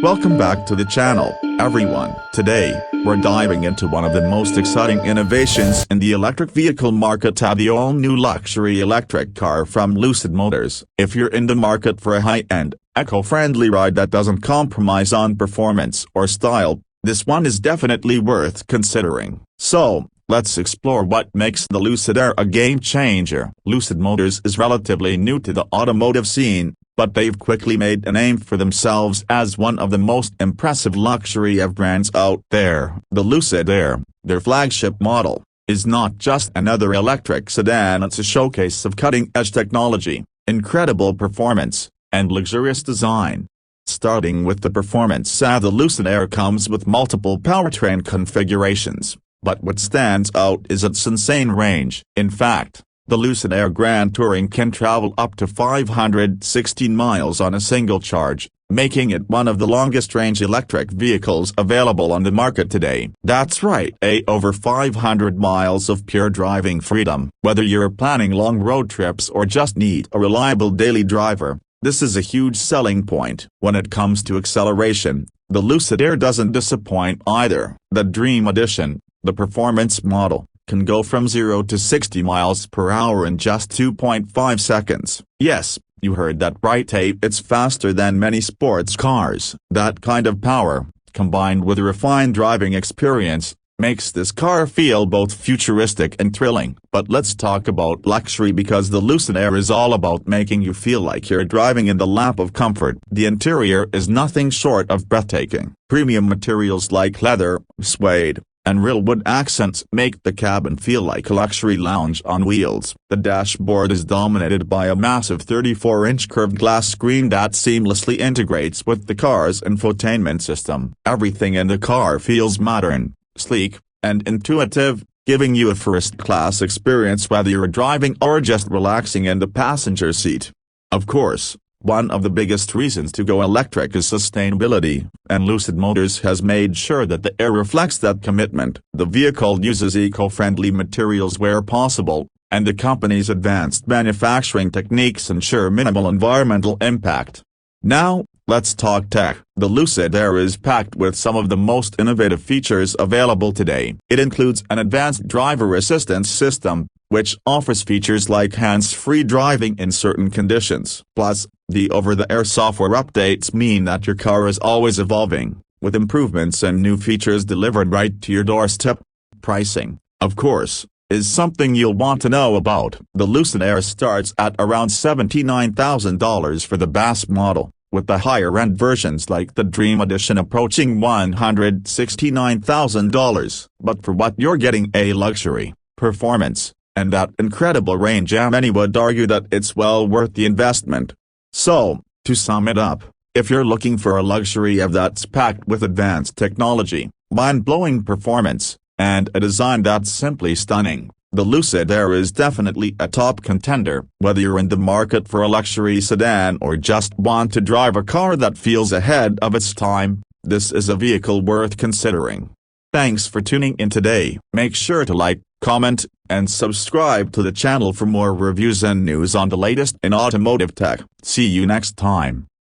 Welcome back to the channel, everyone. Today, we're diving into one of the most exciting innovations in the electric vehicle market, the all-new luxury electric car from Lucid Motors. If you're in the market for a high-end, eco-friendly ride that doesn't compromise on performance or style, this one is definitely worth considering. So, let's explore what makes the Lucid Air a game-changer. Lucid Motors is relatively new to the automotive scene, but they've quickly made a name for themselves as one of the most impressive luxury brands out there. The Lucid Air, their flagship model, is not just another electric sedan, it's a showcase of cutting-edge technology, incredible performance, and luxurious design. Starting with the performance, the Lucid Air comes with multiple powertrain configurations, but what stands out is its insane range. In fact, the Lucid Air Grand Touring can travel up to 516 miles on a single charge, making it one of the longest-range electric vehicles available on the market today. That's right, over 500 miles of pure driving freedom. Whether you're planning long road trips or just need a reliable daily driver, this is a huge selling point. When it comes to acceleration, the Lucid Air doesn't disappoint either. The Dream Edition, the performance model, can go from 0 to 60 miles per hour in just 2.5 seconds. Yes, you heard that right, it's faster than many sports cars. That kind of power, combined with a refined driving experience, makes this car feel both futuristic and thrilling. But let's talk about luxury, because the Lucid Air is all about making you feel like you're driving in the lap of comfort. The interior is nothing short of breathtaking. Premium materials like leather, suede, and real wood accents make the cabin feel like a luxury lounge on wheels. The dashboard is dominated by a massive 34-inch curved glass screen that seamlessly integrates with the car's infotainment system. Everything in the car feels modern, sleek, and intuitive, giving you a first-class experience whether you're driving or just relaxing in the passenger seat. Of course, one of the biggest reasons to go electric is sustainability, and Lucid Motors has made sure that the Air reflects that commitment. The vehicle uses eco-friendly materials where possible, and the company's advanced manufacturing techniques ensure minimal environmental impact. Now, let's talk tech. The Lucid Air is packed with some of the most innovative features available today. It includes an advanced driver assistance system, which offers features like hands-free driving in certain conditions. Plus, the over-the-air software updates mean that your car is always evolving, with improvements and new features delivered right to your doorstep. Pricing, of course, is something you'll want to know about. The Lucid Air starts at around $79,000 for the base model, with the higher-end versions like the Dream Edition approaching $169,000. But for what you're getting, a luxury, performance, and that incredible range, many would argue that it's well worth the investment. So, to sum it up, if you're looking for a luxury that's packed with advanced technology, mind-blowing performance, and a design that's simply stunning, the Lucid Air is definitely a top contender. Whether you're in the market for a luxury sedan or just want to drive a car that feels ahead of its time, this is a vehicle worth considering. Thanks for tuning in today. Make sure to like, comment, and subscribe to the channel for more reviews and news on the latest in automotive tech. See you next time.